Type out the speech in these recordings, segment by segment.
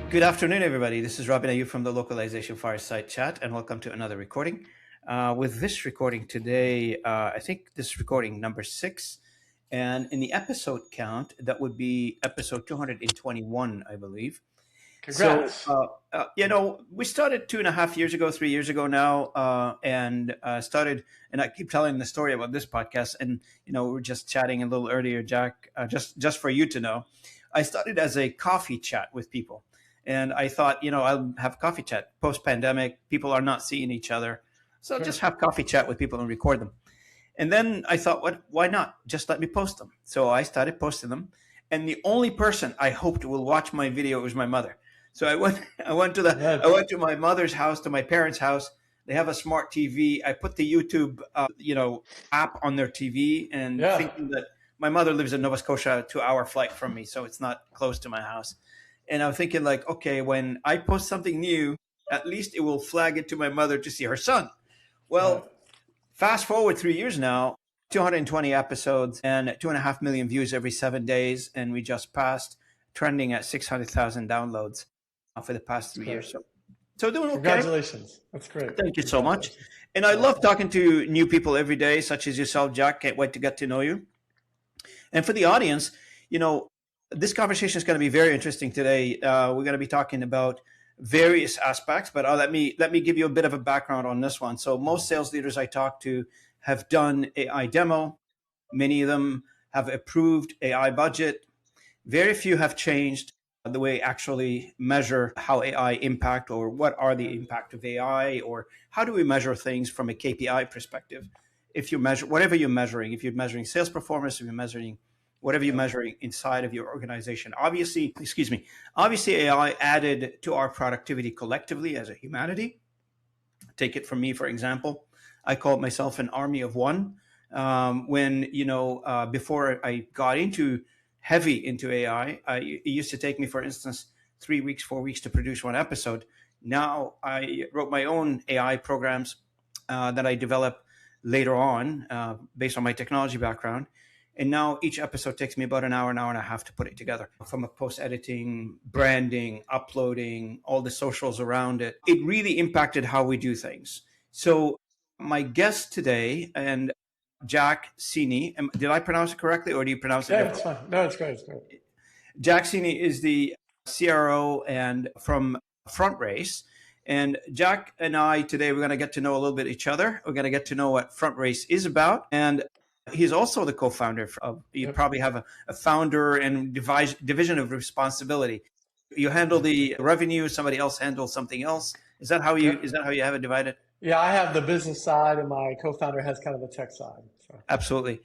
Good afternoon, everybody. This is Robin Ayub from the Localization Fireside Chat, and welcome to another recording. With this recording today, I think this is recording number 6, and in the episode count, that would be episode 221, I believe. Congrats. So, we started 2.5 years ago, 3 years ago now, and started, and I keep telling the story about this podcast, and, we were just chatting a little earlier, Jack, just for you to know. I started as a coffee chat with people. And I thought, I'll have coffee chat. Post-pandemic, people are not seeing each other. So I'll just have coffee chat with people and record them. And then I thought, why not? Just let me post them. So I started posting them. And the only person I hoped will watch my video was my mother. So I went to my mother's house, to my parents' house. They have a smart TV. I put the YouTube, app on their TV, and thinking that my mother lives in Nova Scotia, a 2-hour flight from me. So it's not close to my house. And I'm thinking like, okay, when I post something new, at least it will flag it to my mother to see her son. Well, fast forward 3 years now, 220 episodes and 2.5 million views every 7 days. And we just passed trending at 600,000 downloads for the past 3 years. So doing okay. Congratulations. That's great. Thank you so much. And I love talking to new people every day, such as yourself, Jack. Can't wait to get to know you. And for the audience, this conversation is going to be very interesting today. We're going to be talking about various aspects, but let me give you a bit of a background on this one. So most sales leaders I talk to have done AI demo. Many of them have approved AI budget. Very few have changed the way actually measure how AI impact, or what are the impact of AI, or how do we measure things from a KPI perspective. If you measure whatever you're measuring, if you're measuring sales performance, if you're measuring whatever you're measuring inside of your organization. Obviously AI added to our productivity collectively as a humanity. Take it from me, for example. I called myself an army of one. Before I got heavy into AI, it used to take me, for instance, 3 weeks, 4 weeks to produce one episode. Now I wrote my own AI programs that I developed later on based on my technology background. And now each episode takes me about an hour and a half to put it together. From a post-editing, branding, uploading, all the socials around it. It really impacted how we do things. So my guest today, and Jack Siney, did I pronounce it correctly, or do you pronounce it differently? It's fine. No, it's great. It's great. Jack Siney is the CRO and from FrontRace. And Jack and I today, we're going to get to know a little bit each other. We're going to get to know what FrontRace is about. And he's also the co-founder of, you probably have a founder and division of responsibility. You handle the revenue, somebody else handles something else. Is that how you have it divided? Yeah, I have the business side and my co-founder has kind of the tech side. So. Absolutely.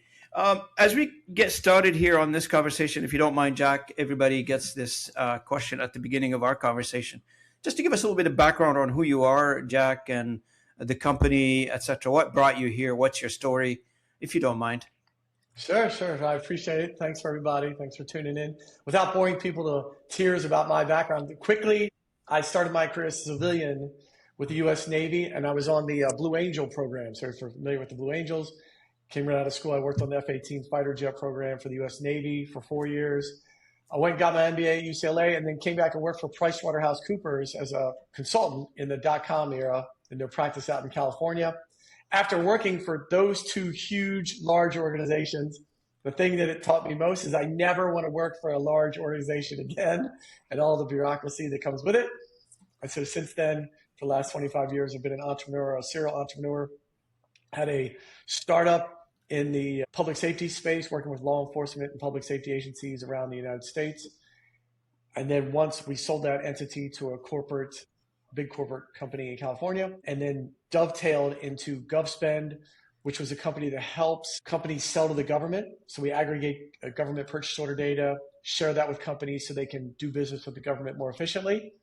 As we get started here on this conversation, if you don't mind, Jack, everybody gets this question at the beginning of our conversation. Just to give us a little bit of background on who you are, Jack, and the company, et cetera. What brought you here? What's your story? If you don't mind. Sure. I appreciate it. Thanks for everybody. Thanks for tuning in. Without boring people to tears about my background, quickly, I started my career as a civilian with the U.S. Navy, and I was on the Blue Angel program. So if you're familiar with the Blue Angels, came right out of school. I worked on the F-18 fighter jet program for the U.S. Navy for 4 years. I went and got my MBA at UCLA, and then came back and worked for PricewaterhouseCoopers as a consultant in the .com era in their practice out in California. After working for those two huge, large organizations, the thing that it taught me most is I never want to work for a large organization again and all the bureaucracy that comes with it. And so since then, for the last 25 years, I've been an entrepreneur, a serial entrepreneur. Had a startup in the public safety space, working with law enforcement and public safety agencies around the United States. And then once we sold that entity to a big corporate company in California, and then dovetailed into GovSpend, which was a company that helps companies sell to the government. So we aggregate government purchase order data, share that with companies so they can do business with the government more efficiently,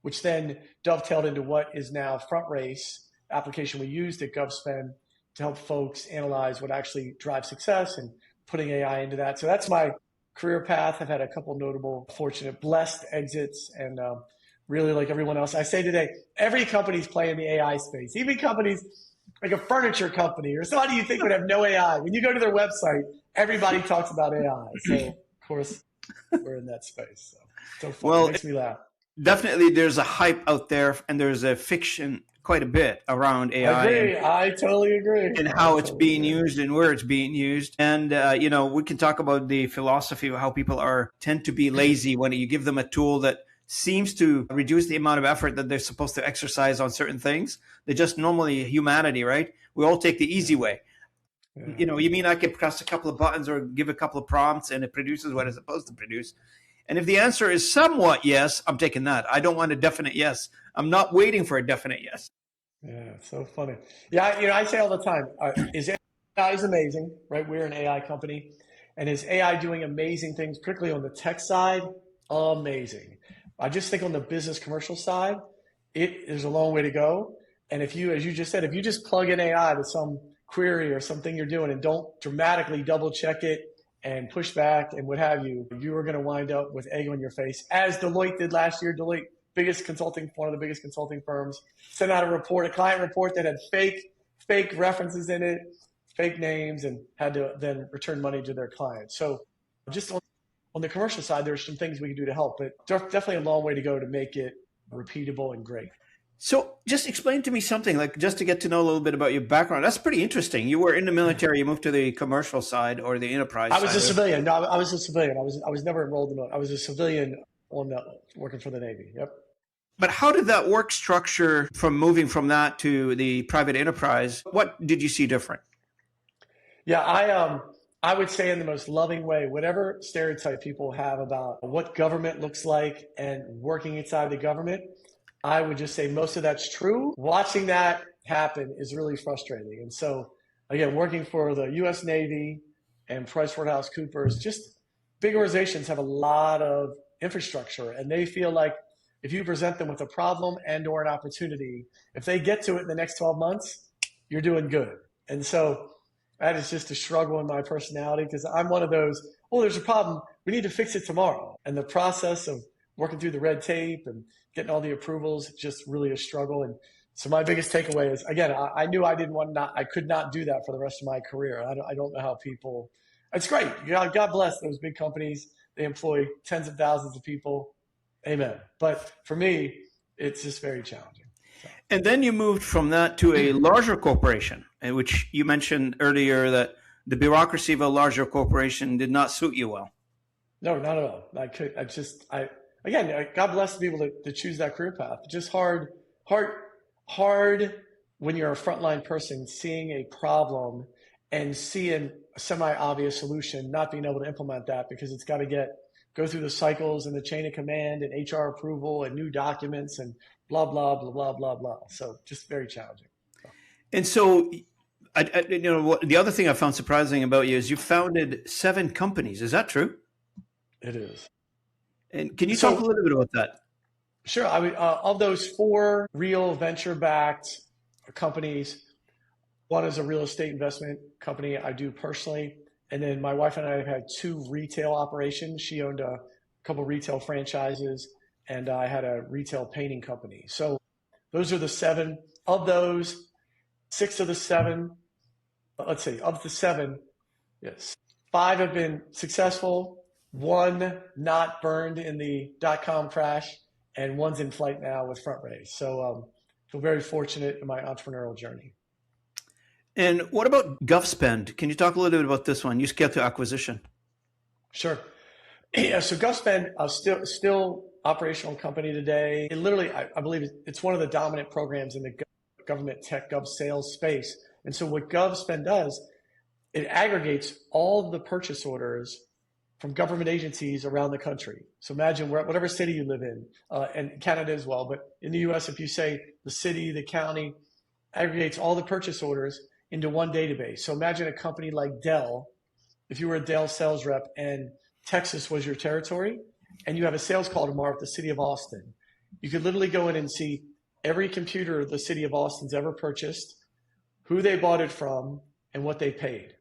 which then dovetailed into what is now FrontRace, application we used at GovSpend to help folks analyze what actually drives success and putting AI into that. So that's my career path. I've had a couple notable, fortunate, blessed exits, and really, like everyone else, I say today, every company's playing the AI space. Even companies like a furniture company or somebody you think would have no AI. When you go to their website, everybody talks about AI. So, of course, we're in that space. So fun. Well, it makes me laugh. definitely there's a hype out there, and there's a fiction quite a bit around I AI agree. I totally agree. and I how it's totally being agree. used and where it's being used. And we can talk about the philosophy of how people are tend to be lazy when you give them a tool that seems to reduce the amount of effort that they're supposed to exercise on certain things. They're just normally humanity, right? We all take the easy Yeah. way. Yeah. You mean I can press a couple of buttons or give a couple of prompts and it produces what it's supposed to produce? And if the answer is somewhat yes, I'm taking that. I don't want a definite yes. I'm not waiting for a definite yes. Yeah, so funny. Yeah, I say all the time, is AI is amazing, right? We're an AI company, and is AI doing amazing things, particularly on the tech side? Amazing. I just think on the business commercial side, there's a long way to go. And if you, as you just said, if you just plug in AI to some query or something you're doing and don't dramatically double check it and push back and what have you, you are going to wind up with egg on your face, as Deloitte did last year. Deloitte, one of the biggest consulting firms, sent out a client report that had fake references in it, fake names, and had to then return money to their clients. So just on the commercial side, there's some things we can do to help, but definitely a long way to go to make it repeatable and great. So just explain to me something, like just to get to know a little bit about your background. That's pretty interesting. You were in the military, you moved to the commercial side or the enterprise I was side a of it. civilian. No, I was a civilian. I was never enrolled in. I was a civilian working for the Navy. Yep. But how did that work structure from moving from that to the private enterprise? What did you see different? Yeah, I would say in the most loving way, whatever stereotype people have about what government looks like and working inside the government, I would just say most of that's true. Watching that happen is really frustrating. And so, again, working for the U.S. Navy and PricewaterhouseCoopers, just big organizations have a lot of infrastructure, and they feel like if you present them with a problem and or an opportunity, if they get to it in the next 12 months, you're doing good. And so that is just a struggle in my personality, because I'm one of those, oh, there's a problem, we need to fix it tomorrow. And the process of working through the red tape and getting all the approvals, just really a struggle. And so my biggest takeaway is, again, I knew I could not do that for the rest of my career. I don't know how people, it's great. God bless those big companies. They employ tens of thousands of people. Amen. But for me, it's just very challenging. So. And then you moved from that to a larger corporation, in which you mentioned earlier that the bureaucracy of a larger corporation did not suit you well. No, not at all. Again, God bless the people to choose that career path. Just hard, hard when you're a frontline person, seeing a problem and seeing a semi-obvious solution, not being able to implement that because it's got to go through the cycles and the chain of command and HR approval and new documents and blah, blah, blah, blah, blah, blah. So just very challenging. And so, the other thing I found surprising about you is you founded 7 companies. Is that true? It is. And can you talk a So little bit about that? sure. I mean, of those 4 real venture-backed companies, one is a real estate investment company I do personally. And then my wife and I have had 2 retail operations. She owned a couple retail franchises, and I had a retail painting company. So those are the 7. Of those, 6 of the 7, let's see, of the 7, yes, 5 have been successful, 1 not burned in the .com crash, and 1's in flight now with FrontRace. So feel very fortunate in my entrepreneurial journey. And what about GovSpend? Can you talk a little bit about this one? You scaled to acquisition. Sure. Yeah, so GovSpend still operational company today. It literally, I believe it's one of the dominant programs in the government tech gov sales space. And so what GovSpend does, it aggregates all of the purchase orders from government agencies around the country. So imagine whatever city you live in, and Canada as well, but in the US, if you say the city, the county, aggregates all the purchase orders into one database. So imagine a company like Dell, if you were a Dell sales rep and Texas was your territory, and you have a sales call tomorrow at the city of Austin, you could literally go in and see every computer the city of Austin's ever purchased, who they bought it from, and what they paid,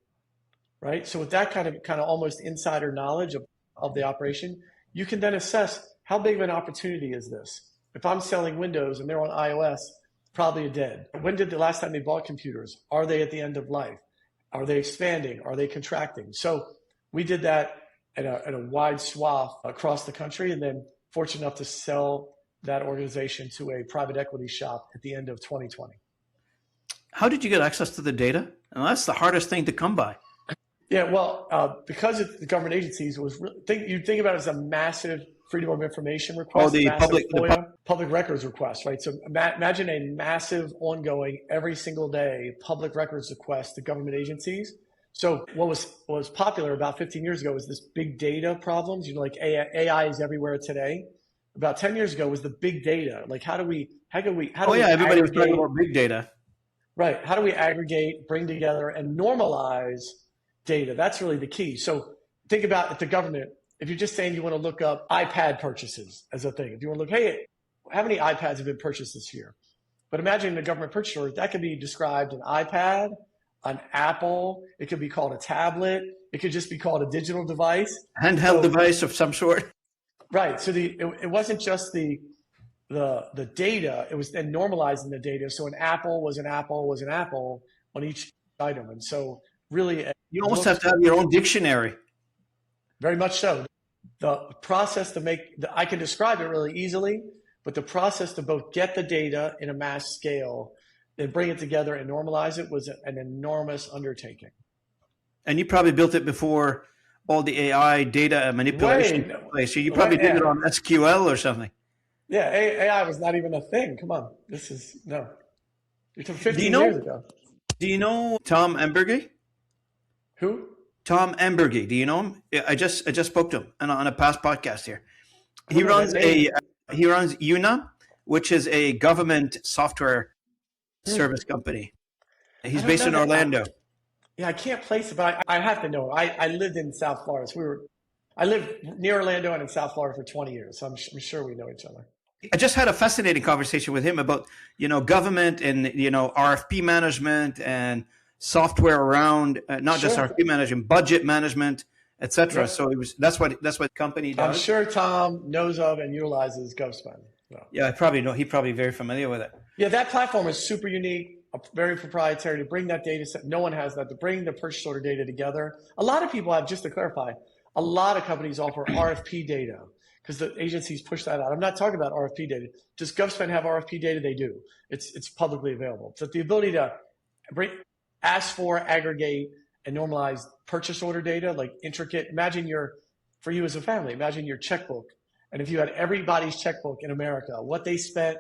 right? So with that kind of almost insider knowledge of the operation, you can then assess how big of an opportunity is this. If I'm selling Windows and they're on iOS, probably a dead. When did the last time they bought computers? Are they at the end of life? Are they expanding? Are they contracting? So we did that at a wide swath across the country, and then fortunate enough to sell that organization to a private equity shop at the end of 2020. How did you get access to the data? And that's the hardest thing to come by. Yeah, well, because it's the government agencies, you'd think about it as a massive freedom of information request, The public records request, right? So imagine a massive, ongoing, every single day public records request to government agencies. So what was popular about 15 years ago was this big data problems. Like AI is everywhere today. About 10 years ago was the big data. Like everybody was talking about big data. Right. How do we aggregate, bring together, and normalize data? That's really the key. So think about at the government, if you're just saying you want to look up iPad purchases as a thing, if you want to look, hey, how many iPads have been purchased this year? But imagine in a government purchase order, that could be described an iPad, an Apple, it could be called a tablet, it could just be called a digital device. Handheld device of some sort. Right. So it wasn't just the data, it was then normalizing the data. So an apple was an apple was an apple on each item. And so really, you almost have to have your own dictionary. Very much so. The process to I can describe it really easily, but the process to both get the data in a mass scale and bring it together and normalize it was an enormous undertaking. And you probably built it before all the AI data manipulation took place. So you probably did it on SQL or something. Yeah, AI was not even a thing. Come on. You're talking 15 years ago. Do you know Tom Embergy? Who? Tom Embergy. Do you know him? I just spoke to him on a past podcast here. He runs UNA, which is a government software service company. He's based in Orlando. I can't place it, but I have to know. I lived in South Florida. So I lived near Orlando and in South Florida for 20 years. So I'm sure we know each other. I just had a fascinating conversation with him about, government and, RFP management and software around, not just RFP management, budget management, etc. Yeah. So that's what the company does. I'm sure Tom knows of and utilizes GovSpend. So. Yeah, I probably know. He's probably very familiar with it. Yeah, that platform is super unique, very proprietary. To bring that data set, no one has that. To bring the purchase order data together, a lot of people have. Just to clarify, a lot of companies offer RFP data because the agencies push that out. I'm not talking about RFP data. Does GovSpend have RFP data? They do. It's publicly available. So the ability to ask for, aggregate, and normalize purchase order data, like intricate. Imagine for you as a family, imagine your checkbook. And if you had everybody's checkbook in America, what they spent,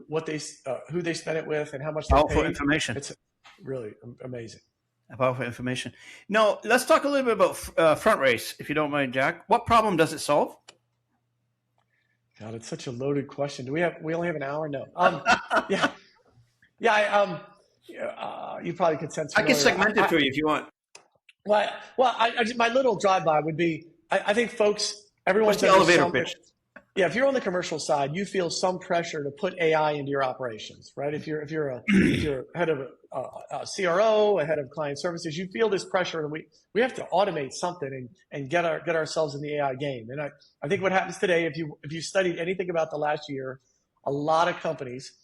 who they spent it with, and how much they paid. Powerful information. It's really amazing. Powerful information. Now, let's talk a little bit about FrontRace, if you don't mind, Jack. What problem does it solve? God, it's such a loaded question. We only have an hour? No. You probably could sense. I can segment it for you if you want. Well, my little drive-by would be, I think everyone's the elevator pitch. Yeah, if you're on the commercial side, you feel some pressure to put AI into your operations, right? If you're head of a CRO, a head of client services, you feel this pressure that we have to automate something and get ourselves in the AI game. And I think what happens today, if you studied anything about the last year, a lot of companies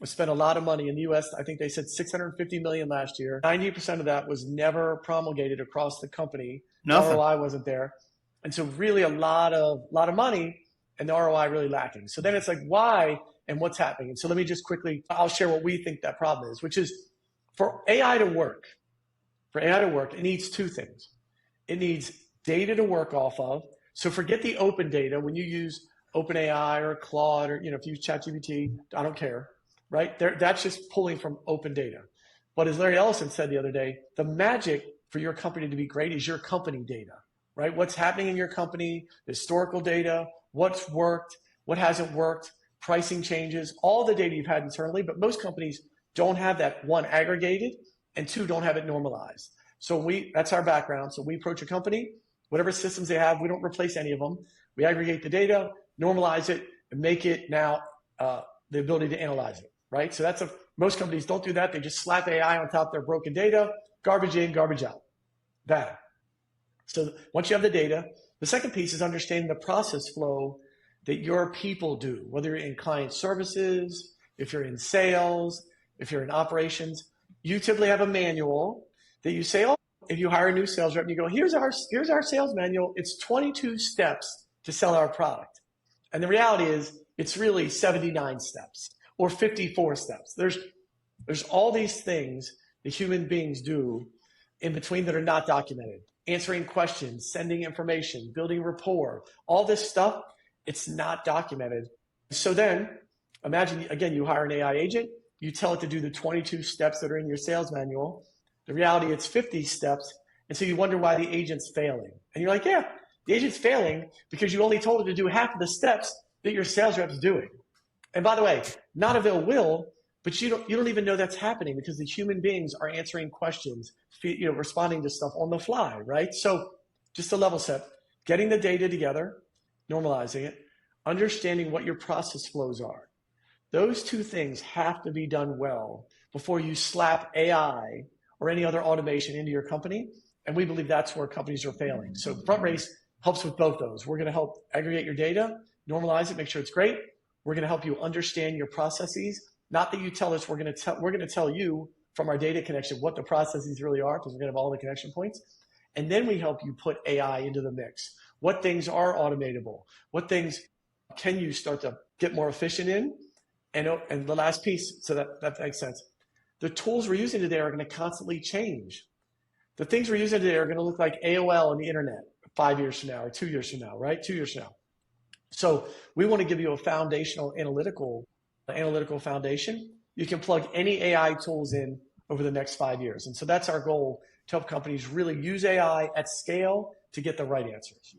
spent a lot of money in the U.S. I think they said $650 million last year. 90% of that was never promulgated across the company. Nothing. The ROI wasn't there, and so really a lot of money. And the ROI really lacking. So then it's like, why and what's happening? And so let me just quickly, I'll share what we think that problem is, which is for AI to work, it needs two things. It needs data to work off of. So forget the open data. When you use OpenAI or Claude or, if you use ChatGPT, I don't care, right? That's just pulling from open data. But as Larry Ellison said the other day, the magic for your company to be great is your company data, right? What's happening in your company, historical data, what's worked, what hasn't worked, pricing changes, all the data you've had internally, but most companies don't have that, one, aggregated, and two, don't have it normalized. So that's our background. So we approach a company, whatever systems they have, we don't replace any of them. We aggregate the data, normalize it, and make it now the ability to analyze it, right? So most companies don't do that. They just slap AI on top of their broken data, garbage in, garbage out. Bad. So once you have the data, the second piece is understanding the process flow that your people do, whether you're in client services, if you're in sales, if you're in operations. You typically have a manual that you say, if you hire a new sales rep, and you go, here's our sales manual. It's 22 steps to sell our product. And the reality is it's really 79 steps or 54 steps. There's all these things that human beings do in between that are not documented. Answering questions, sending information, building rapport, all this stuff, it's not documented. So then imagine, again, you hire an AI agent, you tell it to do the 22 steps that are in your sales manual. The reality, it's 50 steps. And so you wonder why the agent's failing. And you're like, yeah, the agent's failing because you only told it to do half of the steps that your sales rep's doing. And by the way, not of ill will, but you don't even know that's happening because the human beings are answering questions, responding to stuff on the fly, right? So just a level set, getting the data together, normalizing it, understanding what your process flows are. Those two things have to be done well before you slap AI or any other automation into your company. And we believe that's where companies are failing. So FrontRace helps with both those. We're going to help aggregate your data, normalize it, make sure it's great. We're going to help you understand your processes. Not that you tell us, we're going to tell you from our data connection what the processes really are, because we're going to have all the connection points. And then we help you put AI into the mix. What things are automatable? What things can you start to get more efficient in? And the last piece, so that makes sense. The tools we're using today are going to constantly change. The things we're using today are going to look like AOL on the internet 5 years from now or 2 years from now, right? 2 years from now. So we want to give you a foundational analytical foundation. You can plug any AI tools in over the next 5 years. And so that's our goal, to help companies really use AI at scale to get the right answers.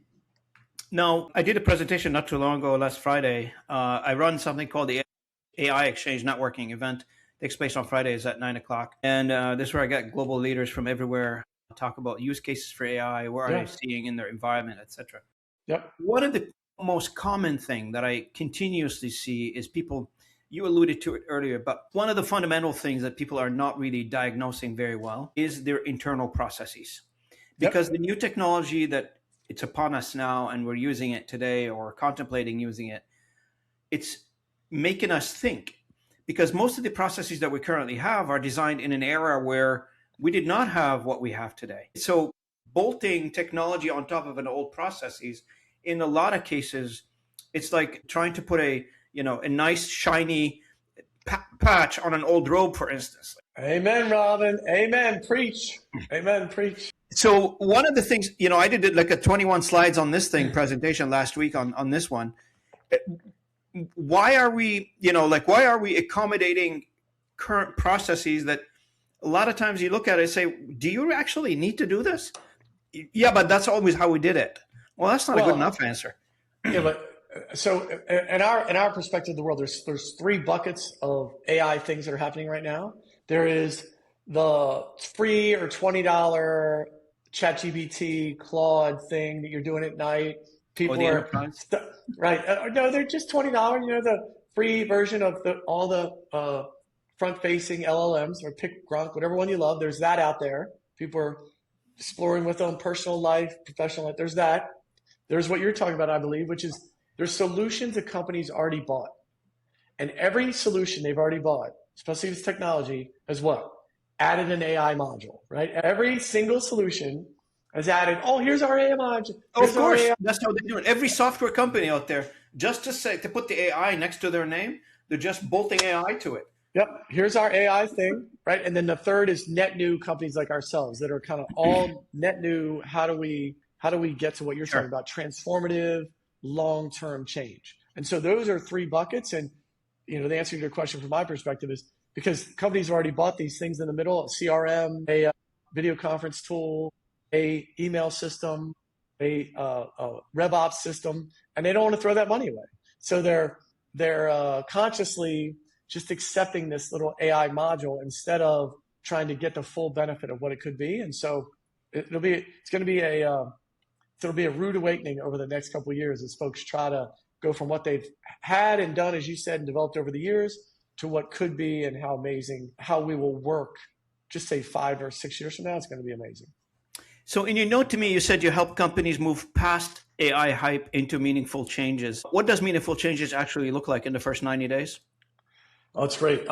Now, I did a presentation not too long ago, last Friday. I run something called the AI Exchange Networking event. It takes place on Fridays at 9 o'clock. And this is where I get global leaders from everywhere talk about use cases for AI, what are they seeing in their environment, et cetera. Yep. One of the most common thing that I continuously see is people, you alluded to it earlier, but one of the fundamental things that people are not really diagnosing very well is their internal processes. Because the new technology that it's upon us now and we're using it today or contemplating using it, it's making us think. Because most of the processes that we currently have are designed in an era where we did not have what we have today. So bolting technology on top of an old processes, in a lot of cases, it's like trying to put a nice shiny patch on an old robe, for instance. Amen, Robin. Amen. Preach. Amen. Preach. So one of the things, I did like a 21 slides on this thing presentation last week on this one. Why are we accommodating current processes that a lot of times you look at it and say, do you actually need to do this? Yeah, but that's always how we did it. Well, that's not a good enough answer. Yeah, but so in our perspective of the world, there's three buckets of AI things that are happening right now. There is the free or $20 ChatGPT Claude thing that you're doing at night. People are right. No, they're just $20. The free version of all the front-facing LLMs, or pick Gronk, whatever one you love. There's that out there. People are exploring with them, personal life, professional life. There's that. There's what you're talking about, I believe, which is there's solutions that companies already bought. And every solution they've already bought, especially with technology, has what? Added an AI module, right? Every single solution has added, here's our AI module. Of course, that's how they do it. Every software company out there, just to put the AI next to their name, they're just bolting AI to it. Yep. Here's our AI thing, right? And then the third is net new companies like ourselves that are kind of all net new. How do we get to what you're talking about? Transformative, long-term change. And so those are three buckets. And, the answer to your question from my perspective is because companies already bought these things in the middle, a CRM, a video conference tool, a email system, a RevOps system, and they don't want to throw that money away. So they're consciously just accepting this little AI module instead of trying to get the full benefit of what it could be. And so it'll be a rude awakening over the next couple of years as folks try to go from what they've had and done, as you said, and developed over the years to what could be, and how amazing, how we will work, just say 5 or 6 years from now. It's going to be amazing. So in your note to me, you said you help companies move past AI hype into meaningful changes. What does meaningful changes actually look like in the first 90 days? Oh, it's great.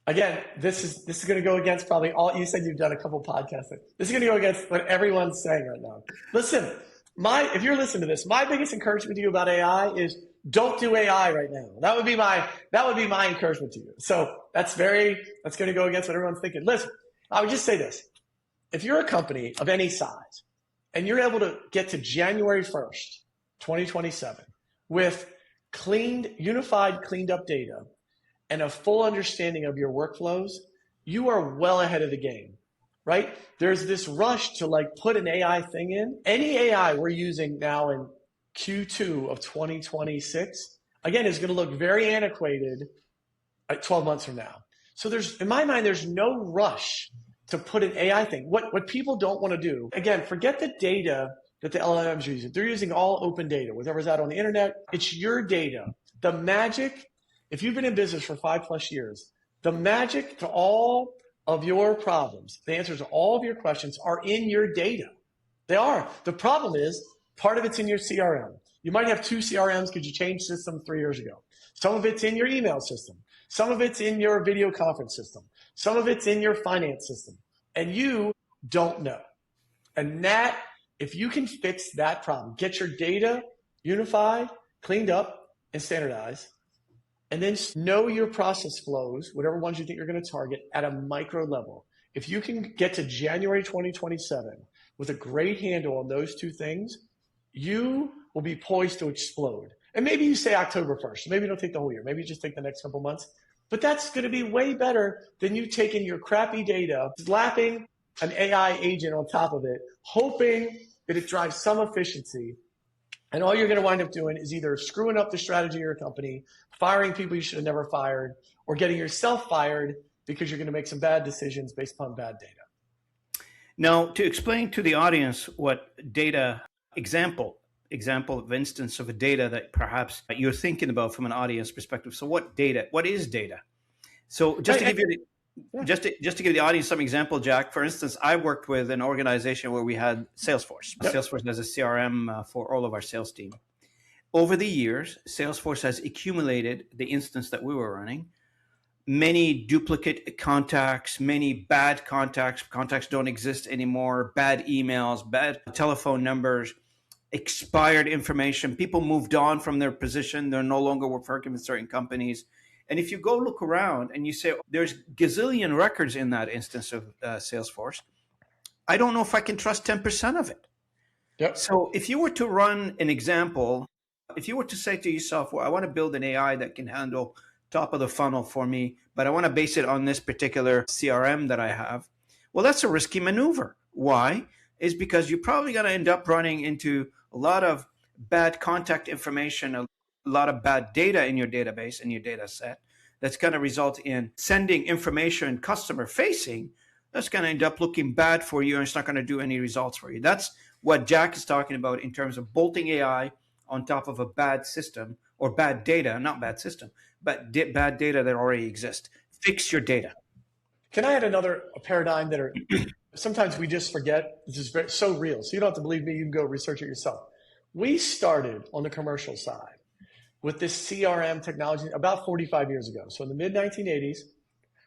Again, this is going to go against probably all, you said you've done a couple podcasts. This is going to go against what everyone's saying right now. Listen, if you're listening to this, my biggest encouragement to you about AI is don't do AI right now. That would be my encouragement to you. So that's going to go against what everyone's thinking. Listen, I would just say this. If you're a company of any size and you're able to get to January 1st, 2027 with unified, cleaned up data and a full understanding of your workflows, you are well ahead of the game, right? There's this rush to like put an AI thing in. Any AI we're using now in Q2 of 2026, again, is going to look very antiquated 12 months from now. So in my mind, there's no rush to put an AI thing. What people don't want to do, again, forget the data that the LLMs are using. They're using all open data, whatever's out on the internet. It's your data. The magic, if you've been in business for 5+ years, the magic to all of your problems, the answers to all of your questions are in your data. They are. The problem is part of it's in your CRM. You might have 2 CRMs because you changed systems 3 years ago. Some of it's in your email system. Some of it's in your video conference system. Some of it's in your finance system. And you don't know. And that, if you can fix that problem, get your data unified, cleaned up, and standardized, and then know your process flows, whatever ones you think you're going to target at a micro level. If you can get to January 2027 with a great handle on those 2 things, you will be poised to explode. And maybe you say October 1st. Maybe you don't take the whole year. Maybe you just take the next couple months. But that's going to be way better than you taking your crappy data, slapping an AI agent on top of it, hoping that it drives some efficiency. And all you're going to wind up doing is either screwing up the strategy of your company, firing people you should have never fired, or getting yourself fired because you're going to make some bad decisions based upon bad data. Now, to explain to the audience what data example of instance of a data that perhaps you're thinking about from an audience perspective. So what is data? So just to give you just to give the audience some example, Jack, for instance, I worked with an organization where we had Salesforce. Yep. Salesforce has a CRM for all of our sales team. Over the years, Salesforce has accumulated the instance that we were running, many duplicate contacts, many bad contacts don't exist anymore, bad emails, bad telephone numbers, expired information. People moved on from their position. They're no longer working with certain companies. And if you go look around and you say, there's gazillion records in that instance of Salesforce, I don't know if I can trust 10% of it. Yep. So if you were to run an example, if you were to say to yourself, well, I want to build an AI that can handle top of the funnel for me, but I want to base it on this particular CRM that I have. Well, that's a risky maneuver. Why? Is because you're probably going to end up running into a lot of bad contact information, a lot of bad data in your database, in your data set. That's going to result in sending information customer facing. That's going to end up looking bad for you, and it's not going to do any results for you. That's what Jack is talking about in terms of bolting AI on top of a bad system or bad data, not bad system, but bad data that already exists. Fix your data. Can I add another paradigm that sometimes we just forget? This is so real. So you don't have to believe me. You can go research it yourself. We started on the commercial side with this CRM technology about 45 years ago. So in the mid-1980s,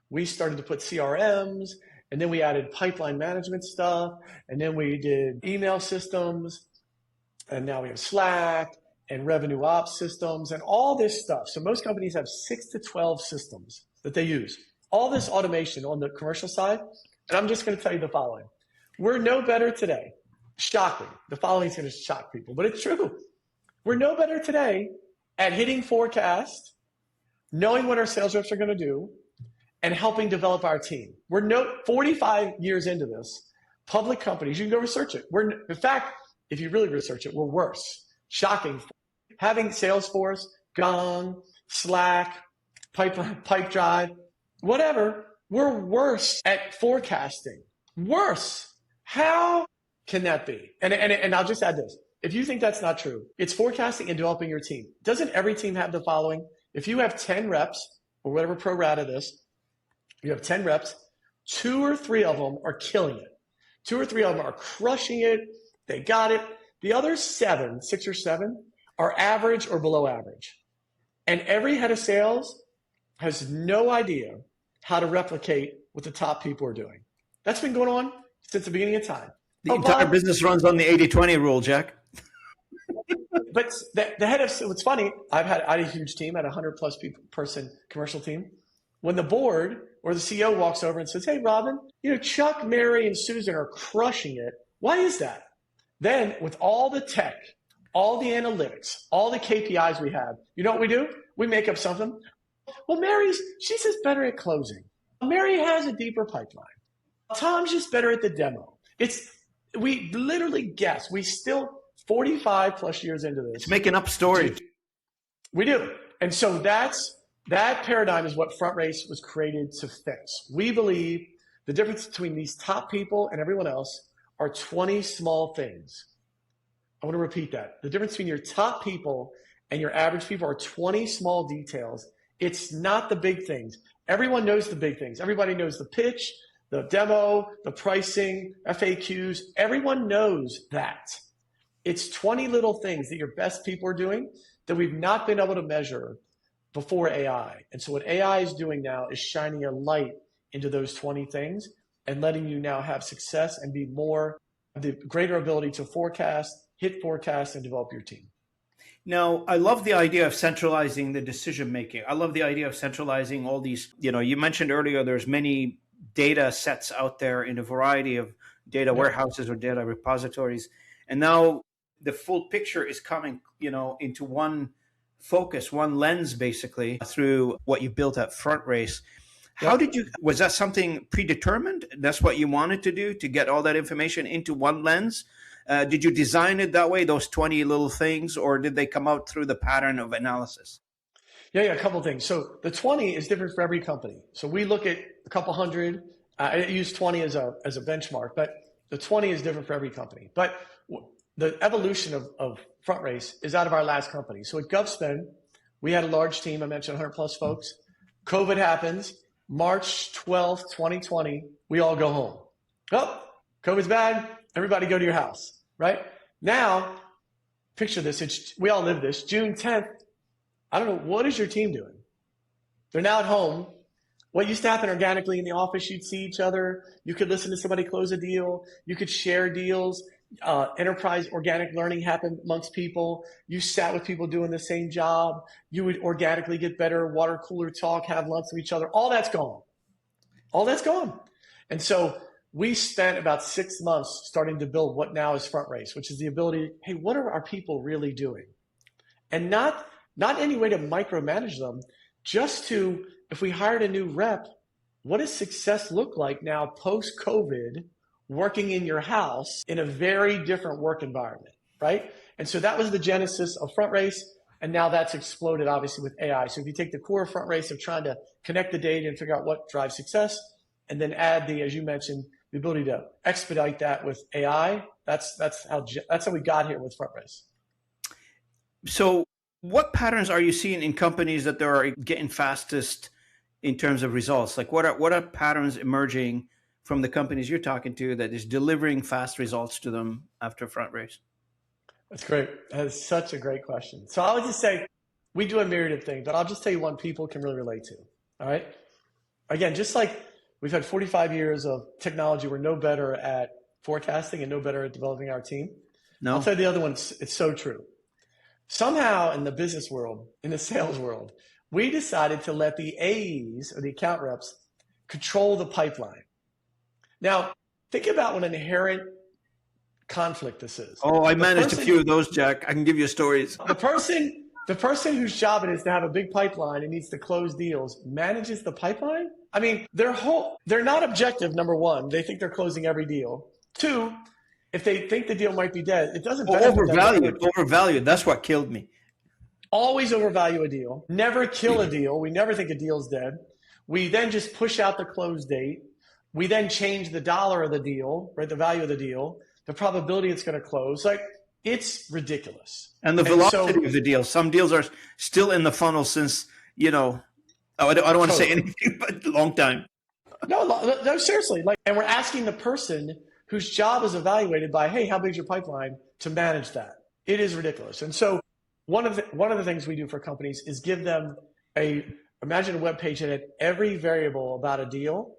we started to put CRMs, and then we added pipeline management stuff, and then we did email systems, and now we have Slack and revenue ops systems and all this stuff. So most companies have 6 to 12 systems that they use. All this automation on the commercial side, and I'm just going to tell you the following. We're no better today. Shocking. The following is going to shock people, but it's true. We're no better today at hitting forecast, knowing what our sales reps are going to do, and helping develop our team. We're 45 years into this. Public companies, you can go research it. In fact, if you really research it, we're worse. Shocking. Having Salesforce, Gong, Slack, Pipedrive, whatever, we're worse at forecasting. Worse. How can that be? And I'll just add this. If you think that's not true, it's forecasting and developing your team. Doesn't every team have the following? If you have 10 reps, or whatever pro rata this, you have 10 reps, 2 or 3 of them are killing it. 2 or 3 of them are crushing it. They got it. The other 7, 6 or 7, are average or below average. And every head of sales has no idea how to replicate what the top people are doing. That's been going on since the beginning of time. The entire business runs on the 80-20 rule, Jack. but the head of, what's funny, I had a huge team, I had a 100+ person commercial team. When the board or the CEO walks over and says, hey, Robin, Chuck, Mary, and Susan are crushing it. Why is that? Then with all the tech, all the analytics, all the KPIs we have, you know what we do? We make up something. Well, she's just better at closing. Mary has a deeper pipeline. Tom's just better at the demo. We literally guess. We still 45+ years into this. It's making up stories. We do. And so that paradigm is what FrontRace was created to fix. We believe the difference between these top people and everyone else are 20 small things. I want to repeat that. The difference between your top people and your average people are 20 small details. It's not the big things. Everyone knows the big things. Everybody knows the pitch, the demo, the pricing, FAQs. Everyone knows that. It's 20 little things that your best people are doing that we've not been able to measure before AI. And so what AI is doing now is shining a light into those 20 things and letting you now have success and be the greater ability to hit forecasts, and develop your team. Now, I love the idea of centralizing the decision making. I love the idea of centralizing all these, you mentioned earlier, there's many data sets out there in a variety of data warehouses or data repositories. And now the full picture is coming, into one focus, one lens, basically, through what you built at FrontRace. Was that something predetermined? That's what you wanted to do, to get all that information into one lens? Did you design it that way, those 20 little things, or did they come out through the pattern of analysis? Yeah, a couple of things. So the 20 is different for every company. So we look at a couple hundred. I use 20 as a benchmark, but the 20 is different for every company. But the evolution of FrontRace is out of our last company. So at GovSpend, we had a large team. I mentioned 100+ folks. COVID happens. March 12th, 2020, we all go home. Oh, COVID's bad. Everybody go to your house, right? Now, picture this. We all live this. June 10th, I don't know, what is your team doing? They're now at home. What used to happen organically in the office, you'd see each other. You could listen to somebody close a deal. You could share deals. Enterprise organic learning happened amongst people. You sat with people doing the same job. You would organically get better, water cooler talk, have lunch with each other. All that's gone. All that's gone. And so we spent about 6 months starting to build what now is FrontRace, which is the ability, hey, what are our people really doing? And not any way to micromanage them, just to, if we hired a new rep, what does success look like now post-COVID, working in your house in a very different work environment, right? And so that was the genesis of FrontRace, and now that's exploded, obviously, with AI. So if you take the core of FrontRace of trying to connect the data and figure out what drives success, and then add as you mentioned, the ability to expedite that with AI, that's how we got here with FrontRace. So what patterns are you seeing in companies that are getting fastest in terms of results? Like what are patterns emerging from the companies you're talking to that is delivering fast results to them after FrontRace? That's great. That is such a great question. So I would just say we do a myriad of things, but I'll just tell you one people can really relate to. All right. Again, just like we've had 45 years of technology, we're no better at forecasting and no better at developing our team. No. I'll tell you the other one, it's so true. Somehow in the business world, in the sales world, we decided to let the AEs or the account reps control the pipeline. Now, think about what an inherent conflict this is. Oh, I managed a few of those, Jack. I can give you stories. The person whose job it is to have a big pipeline and needs to close deals manages the pipeline? I mean, they're not objective, number one. They think they're closing every deal. Two, if they think the deal might be dead, it doesn't overvalued. That's what killed me. Always overvalue a deal. Never kill a deal. We never think a deal's dead. We then just push out the close date. We then change the dollar of the deal, right? The value of the deal, the probability it's going to close. Like, it's ridiculous. And the velocity of the deal. Some deals are still in the funnel since, I don't want to say anything, but a long time. No, seriously. And we're asking the person whose job is evaluated by, hey, how big's your pipeline, to manage that. It is ridiculous. And so one of the things we do for companies is give them imagine a web page that had every variable about a deal.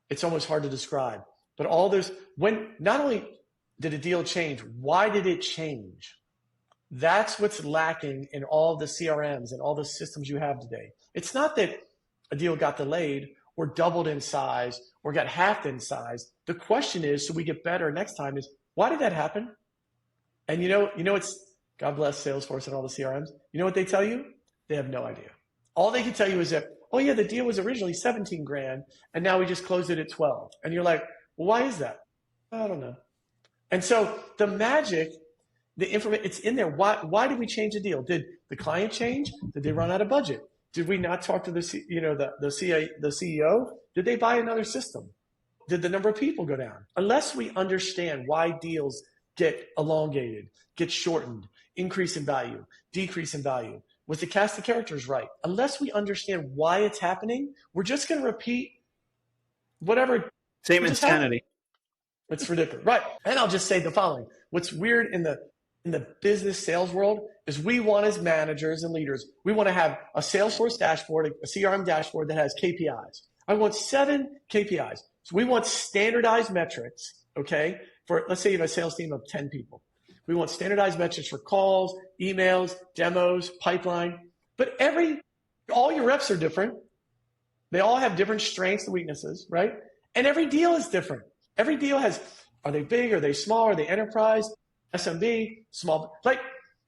It's almost hard to describe. But all those, not only did a deal change, why did it change? That's what's lacking in all the CRMs and all the systems you have today. It's not that a deal got delayed or doubled in size or got halved in size. The question is, so we get better next time, is why did that happen? And it's God bless Salesforce and all the CRMs. You know what they tell you? They have no idea. All they can tell you is that, oh yeah, the deal was originally 17 grand and now we just closed it at 12. And you're like, well, why is that? I don't know. And so the magic, the information, it's in there. Why did we change the deal? Did the client change? Did they run out of budget? Did we not talk to the CEO? Did they buy another system? Did the number of people go down? Unless we understand why deals get elongated, get shortened, increase in value, decrease in value, was the cast of characters right? Unless we understand why it's happening, we're just going to repeat whatever. Same insanity. It's ridiculous. Right. And I'll just say the following. What's weird in the business sales world is we want, as managers and leaders, we want to have a Salesforce dashboard, a CRM dashboard that has KPIs. I want 7 KPIs. So we want standardized metrics, okay? For, let's say you have a sales team of 10 people. We want standardized metrics for calls, emails, demos, pipeline. But all your reps are different. They all have different strengths and weaknesses, right? And every deal is different. Every deal has, are they big? Are they small? Are they enterprise? SMB, small,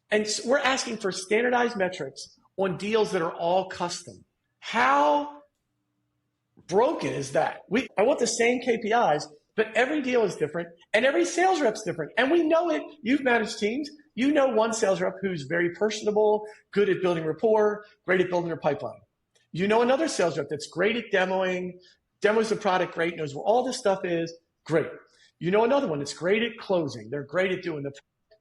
and we're asking for standardized metrics on deals that are all custom. How broken is that? I want the same KPIs, but every deal is different and every sales rep's different. And we know it. You've managed teams. You know one sales rep who's very personable, good at building rapport, great at building their pipeline. You know another sales rep that's great at demos the product, great, knows where all this stuff is, great. You know another one that's great at closing. They're great at doing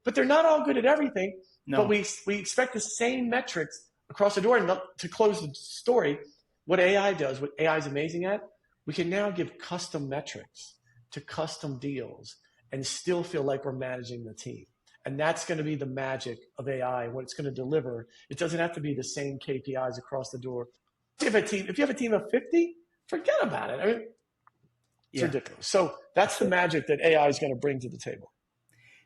but they're not all good at everything. No. But we expect the same metrics across the door. And to close the story, what AI does, what AI is amazing at, we can now give custom metrics to custom deals and still feel like we're managing the team. And that's going to be the magic of AI, what it's going to deliver. It doesn't have to be the same KPIs across the door. If you have a team of 50, forget about it. I mean, it's ridiculous. So that's the magic that AI is going to bring to the table.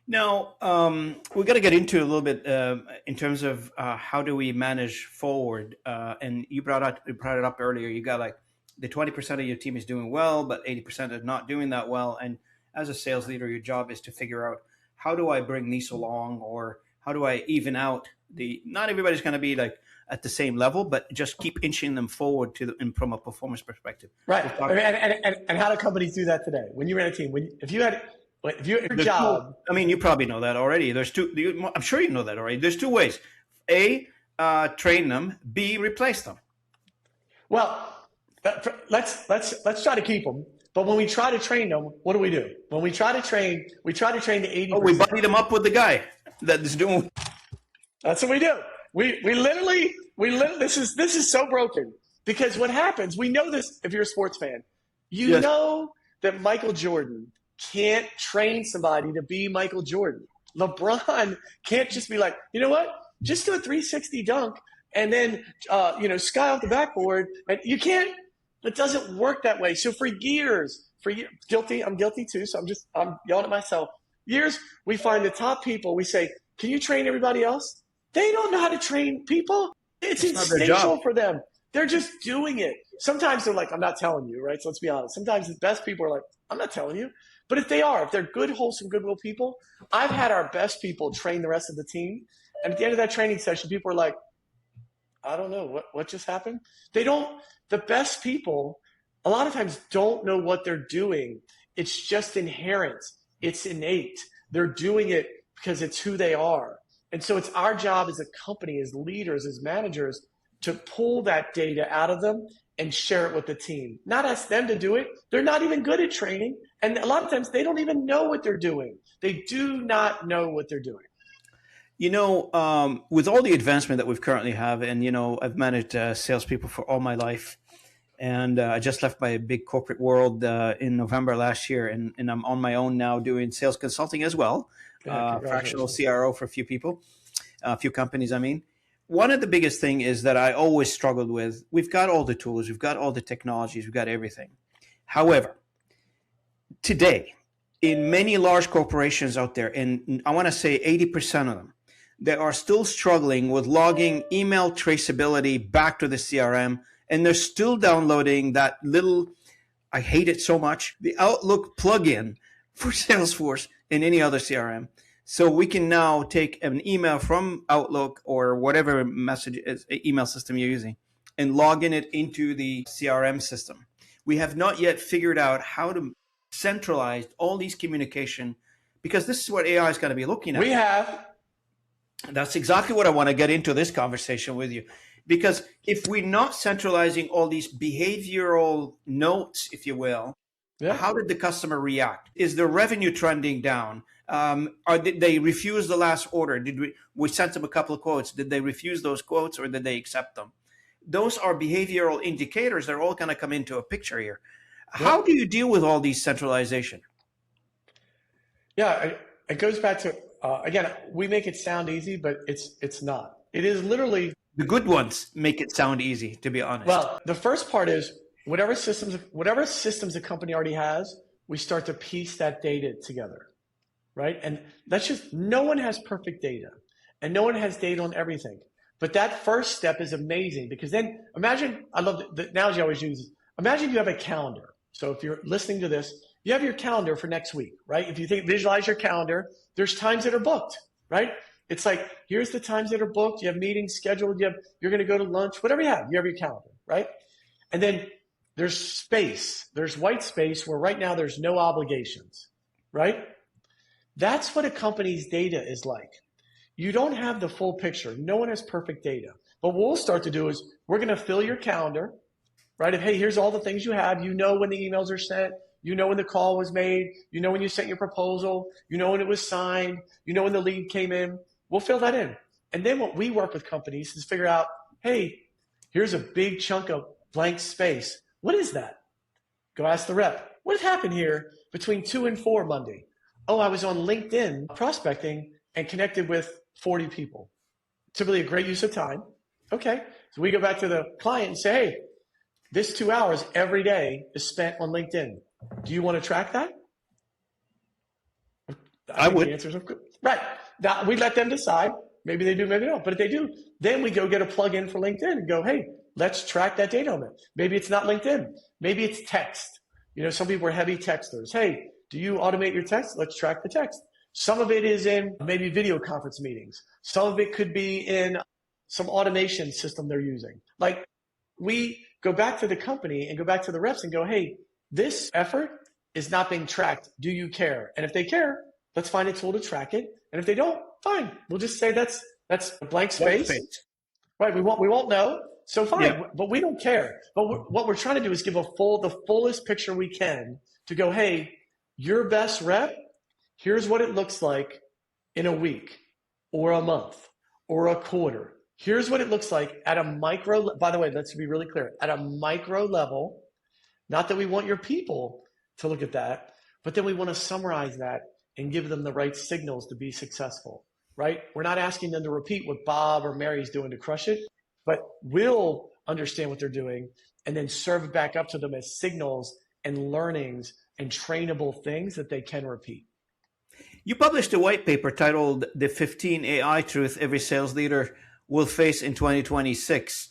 Now, we're going to get into a little bit in terms of how do we manage forward. And you brought it up earlier. You got like the 20% of your team is doing well, but 80% is not doing that well. And as a sales leader, your job is to figure out, how do I bring these along, or how do I even out not everybody's going to be like at the same level, but just keep inching them forward and from a performance perspective. Right. And how do companies do that today? When you ran a team, if you had your job. I mean, you probably know that already. There's two. I'm sure you know that already. There's 2 ways. A, train them. B, replace them. Well, let's try to keep them. But when we try to train them, what do we do? When we try to train the 80%. Oh, we buddy them up with the guy that is doing. That's what we do. We literally this is so broken, because what happens, we know this. If you're a sports fan, you know that Michael Jordan can't train somebody to be Michael Jordan. LeBron can't just be like, you know what, just do a 360 dunk and then sky off the backboard. And you can't. It doesn't work that way. So for years, I'm guilty too. So I'm yelling at myself. Years, we find the top people. We say, can you train everybody else? They don't know how to train people. It's instinctual for them. They're just doing it. Sometimes they're like, I'm not telling you, right? So let's be honest. Sometimes the best people are like, I'm not telling you. But if they're good, wholesome, goodwill people, I've had our best people train the rest of the team. And at the end of that training session, people are like, I don't know, what just happened? The best people a lot of times don't know what they're doing. It's just inherent. It's innate. They're doing it because it's who they are. And so it's our job as a company, as leaders, as managers, to pull that data out of them and share it with the team. Not ask them to do it. They're not even good at training. And a lot of times they don't even know what they're doing. They do not know what they're doing. With all the advancement that we've currently have, and, I've managed salespeople for all my life. And I just left my big corporate world in November last year. And I'm on my own now doing sales consulting as well. Fractional CRO for a few people, a few companies, I mean. One of the biggest thing is that I always struggled with, we've got all the tools, we've got all the technologies, we've got everything. However, today, in many large corporations out there, and I want to say 80% of them, they are still struggling with logging email traceability back to the CRM, and they're still downloading that little, I hate it so much, the Outlook plugin for Salesforce and any other CRM. So we can now take an email from Outlook or whatever email system you're using and log it into the CRM system. We have not yet figured out how to centralize all these communication, because this is what AI is going to be looking at. We have. That's exactly what I want to get into this conversation with you. Because if we're not centralizing all these behavioral notes, if you will, how did the customer react? Is the revenue trending down? Did they refuse the last order? Did we sent them a couple of quotes? Did they refuse those quotes, or did they accept them? Those are behavioral indicators. They're all going to come into a picture here. How do you deal with all these centralization? Yeah, it goes back to, again, we make it sound easy, but it's not. It is literally... The good ones make it sound easy, to be honest. Well, the first part is whatever systems a company already has, we start to piece that data together, right? And that's just, no one has perfect data, and no one has data on everything. But that first step is amazing, because then imagine, I love the analogy I always use, imagine you have a calendar. So if you're listening to this, you have your calendar for next week, right? If you visualize your calendar, there's times that are booked, right? It's like, here's the times that are booked. You have meetings scheduled. You're going to go to lunch, whatever you have your calendar, right? And then there's space. There's white space where right now there's no obligations, right? That's what a company's data is like. You don't have the full picture. No one has perfect data. But what we'll start to do is we're going to fill your calendar, right? If, hey, here's all the things you have. You know when the emails are sent. You know when the call was made. You know when you sent your proposal. You know when it was signed. You know when the lead came in. We'll fill that in. And then what we work with companies is figure out, hey, here's a big chunk of blank space. What is that? Go ask the rep. What happened here between 2 and 4 Monday? Oh, I was on LinkedIn prospecting and connected with 40 people. Typically a great use of time. Okay. So we go back to the client and say, hey, this 2 hours every day is spent on LinkedIn. Do you want to track that? I would. The answer is right. Now, we let them decide. Maybe they do, maybe they don't. But if they do, then we go get a plug-in for LinkedIn and go, hey, let's track that data on it. Maybe it's not LinkedIn. Maybe it's text. You know, some people are heavy texters. Hey, do you automate your text? Let's track the text. Some of it is in maybe video conference meetings. Some of it could be in some automation system they're using. Like, we go back to the company and go back to the reps and go, hey, this effort is not being tracked. Do you care? And if they care, let's find a tool to track it. And if they don't, fine. We'll just say that's a blank space. Right. We won't know. So fine. Yeah. But we don't care. But what we're trying to do is give the fullest picture we can to go, hey, your best rep, here's what it looks like in a week or a month or a quarter. Here's what it looks like at a micro. By the way, let's be really clear. At a micro level, not that we want your people to look at that, but then we want to summarize that and give them the right signals to be successful, right? We're not asking them to repeat what Bob or Mary's doing to crush it, but we'll understand what they're doing and then serve it back up to them as signals and learnings and trainable things that they can repeat. You published a white paper titled The 15 AI Truth Every Sales Leader Will Face in 2026,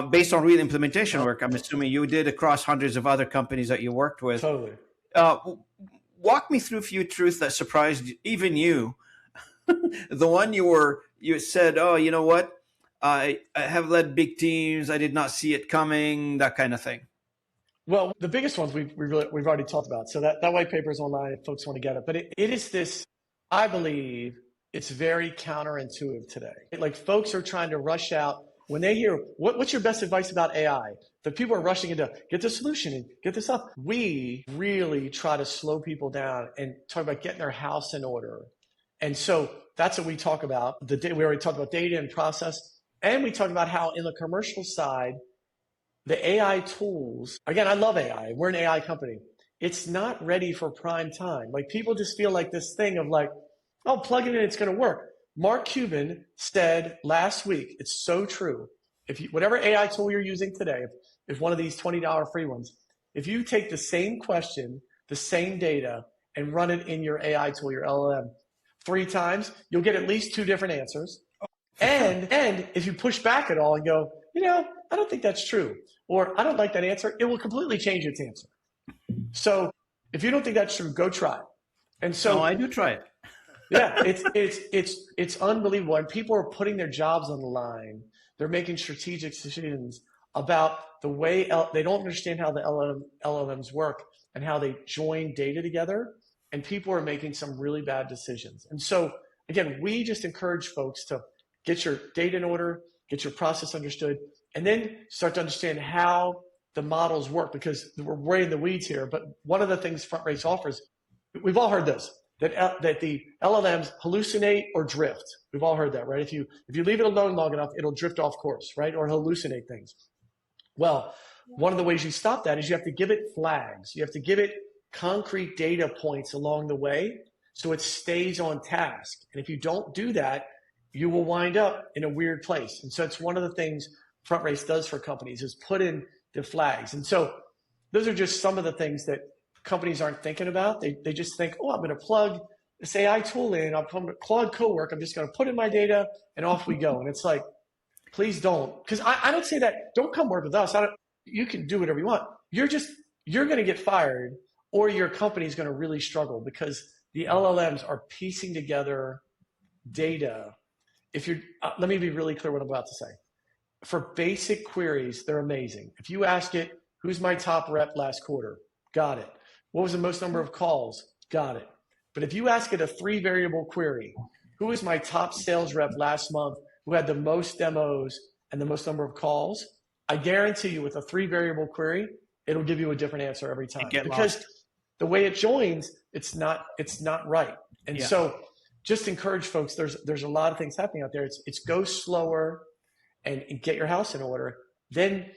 based on real implementation work, I'm assuming you did across hundreds of other companies that you worked with. Totally. Walk me through a few truths that surprised even you. The one you said, oh, you know what? I have led big teams. I did not see it coming, that kind of thing. Well, the biggest ones we've already talked about. So that white paper is online if folks want to get it. But it is this, I believe it's very counterintuitive today. Like, folks are trying to rush out. When they hear, what's your best advice about AI? The people are rushing into, get the solution and get this up. We really try to slow people down and talk about getting their house in order. And so that's what we talk about. We already talked about data and process. And we talk about how in the commercial side, the AI tools, again, I love AI. We're an AI company. It's not ready for prime time. Like, people just feel like this thing of like, oh, plug it in, it's going to work. Mark Cuban said last week, it's so true. Whatever AI tool you're using today, if one of these $20 free ones, if you take the same question, the same data, and run it in your AI tool, your LLM, 3 times, you'll get at least 2 different answers. And if you push back at all and go, I don't think that's true, or I don't like that answer, it will completely change its answer. So if you don't think that's true, go try it. And so I do try it. yeah, it's unbelievable. And people are putting their jobs on the line. They're making strategic decisions about the way they don't understand how the LLMs work and how they join data together. And people are making some really bad decisions. And so again, we just encourage folks to get your data in order, get your process understood, and then start to understand how the models work, because we're way in the weeds here. But one of the things FrontRace offers, we've all heard this, that the LLMs hallucinate or drift. We've all heard that, right? If you leave it alone long enough, it'll drift off course, right? Or hallucinate things. Well, one of the ways you stop that is you have to give it flags. You have to give it concrete data points along the way so it stays on task. And if you don't do that, you will wind up in a weird place. And so it's one of the things FrontRace does for companies is put in the flags. And so those are just some of the things that companies aren't thinking about. They just think, I'm going to plug this AI tool in. I'll come to Claude Cowork. I'm just going to put in my data and off we go. And it's like, please don't. Because I don't say that. Don't come work with us. You can do whatever you want. You're going to get fired, or your company is going to really struggle because the LLMs are piecing together data. Let me be really clear what I'm about to say. For basic queries, they're amazing. If you ask it, who's my top rep last quarter? Got it. What was the most number of calls? Got it. But if you ask it a 3 variable query, who is my top sales rep last month who had the most demos and the most number of calls? I guarantee you with a 3 variable query, it'll give you a different answer every time. Because the way it joins, it's not right. And so just encourage folks, there's a lot of things happening out there. It's go slower and get your house in order. Then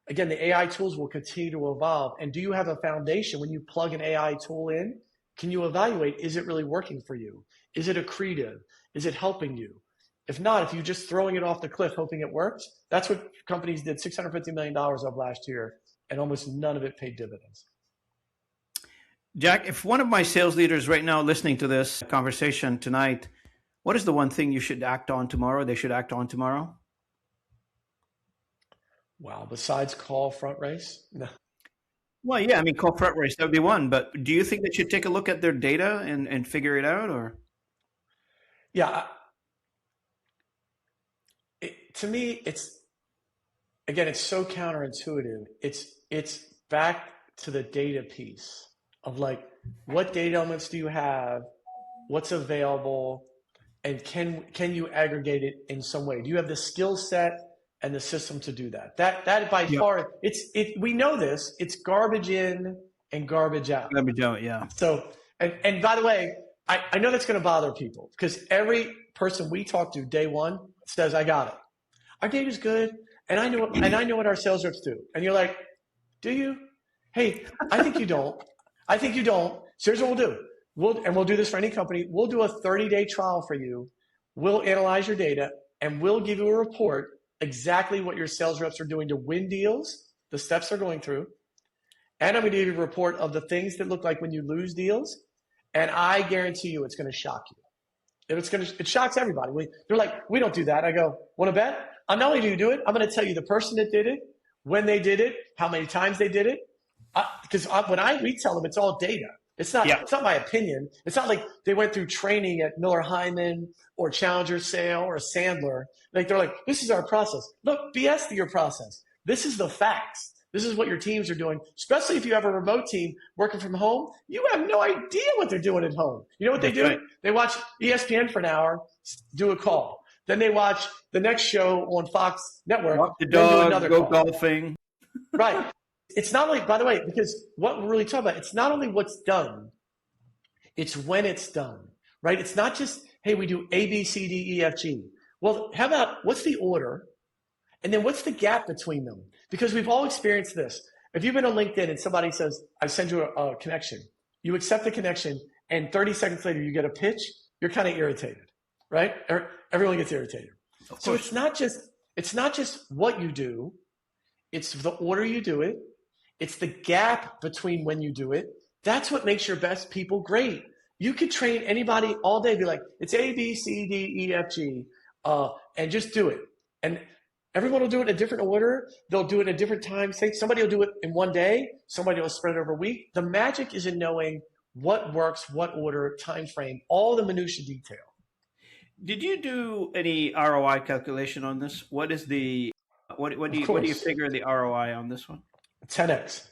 again, the AI tools will continue to evolve. And do you have a foundation when you plug an AI tool in? Can you evaluate, is it really working for you? Is it accretive? Is it helping you? If not, if you're just throwing it off the cliff hoping it works, that's what companies did $650 million of last year, and almost none of it paid dividends. Jack, if one of my sales leaders right now listening to this conversation tonight, what is the one thing you should act on tomorrow? They should act on tomorrow? Wow, besides call FrontRace? No. Well, yeah, call FrontRace, that would be one. But do you think they should take a look at their data and figure it out, or? Yeah. To me, it's so counterintuitive. It's back to the data piece of like, what data elements do you have? What's available? And can you aggregate it in some way? Do you have the skill set and the system to do that? That by far, we know this. It's garbage in and garbage out. Garbage out, yeah. So, and by the way, I know that's going to bother people because every person we talk to day one says, I got it. Our data's good, and I know what our sales reps do. And you're like, do you? Hey, I think you don't. I think you don't. So here's what we'll do. We'll do this for any company. We'll do a 30-day trial for you. We'll analyze your data, and we'll give you a report exactly what your sales reps are doing to win deals, the steps they're going through. And I'm going to give you a report of the things that look like when you lose deals. And I guarantee you it's going to shock you. It shocks everybody. They're like, we don't do that. I go, want to bet? Not only do you do it, I'm going to tell you the person that did it, when they did it, how many times they did it. Because when I retell them, it's all data. It's not my opinion. It's not like they went through training at Miller Heiman or Challenger Sale or Sandler. Like they're like, this is our process. Look, BS to your process. This is the facts. This is what your teams are doing, especially if you have a remote team working from home. You have no idea what they're doing at home. You know what they do? Right. They watch ESPN for an hour, do a call. Then they watch the next show on Fox Network. Walk the dog, go golfing. Right. It's not only, by the way, because what we're really talking about, it's not only what's done, it's when it's done, right? It's not just, hey, we do A, B, C, D, E, F, G. Well, how about what's the order? And then what's the gap between them? Because we've all experienced this. If you've been on LinkedIn and somebody says, I send you a connection, you accept the connection, and 30 seconds later you get a pitch, you're kind of irritated, right? Everyone gets irritated. So it's not just what you do, it's the order you do it. It's the gap between when you do it. That's what makes your best people great. You could train anybody all day, be like, it's A, B, C, D, E, F, G, and just do it. And everyone will do it in a different order. They'll do it at a different time. Say somebody will do it in one day. Somebody will spread it over a week. The magic is in knowing what works, what order, time frame, all the minutia detail. Did you do any ROI calculation on this? What is the what do you figure the ROI on this one? 10x.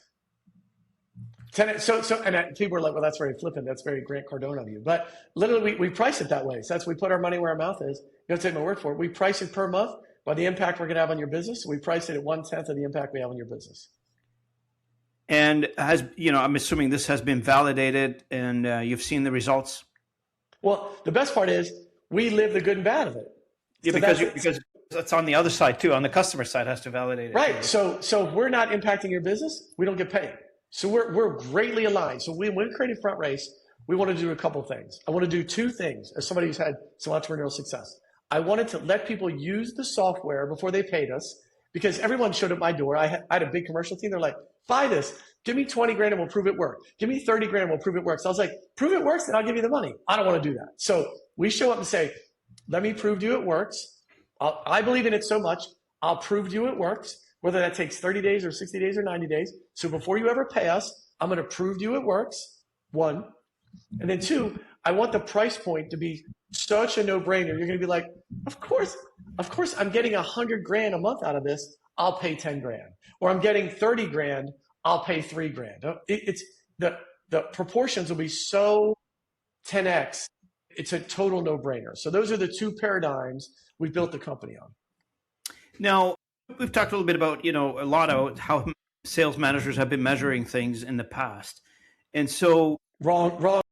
10x. So people are like, well, that's very flippant. That's very Grant Cardone of you. But literally, we price it that way. So we put our money where our mouth is. You don't take my word for it. We price it per month by the impact we're going to have on your business. We price it at 1/10 of the impact we have on your business. And I'm assuming this has been validated and you've seen the results. Well, the best part is we live the good and bad of it. Yeah, so because that's on the other side too. On the customer side, has to validate it. Right. So if we're not impacting your business, we don't get paid. So we're greatly aligned. So when we created FrontRace, we wanted to do a couple of things. I want to do two things as somebody who's had some entrepreneurial success. I wanted to let people use the software before they paid us, because everyone showed at my door. I had a big commercial team. They're like, buy this. Give me 20 grand and we'll prove it works. Give me 30 grand and we'll prove it works. I was like, prove it works and I'll give you the money. I don't want to do that. So we show up and say, let me prove to you it works. I believe in it so much. I'll prove to you it works, whether that takes 30 days or 60 days or 90 days. So before you ever pay us, I'm going to prove to you it works, one. And then two, I want the price point to be such a no-brainer. You're going to be like, of course, I'm getting 100 grand a month out of this. I'll pay 10 grand. Or I'm getting 30 grand. I'll pay 3 grand. It's the proportions will be so 10x. It's a total no-brainer. So those are the two paradigms we built the company on. Now, we've talked a little bit about, a lot of how sales managers have been measuring things in the past. And so wrong.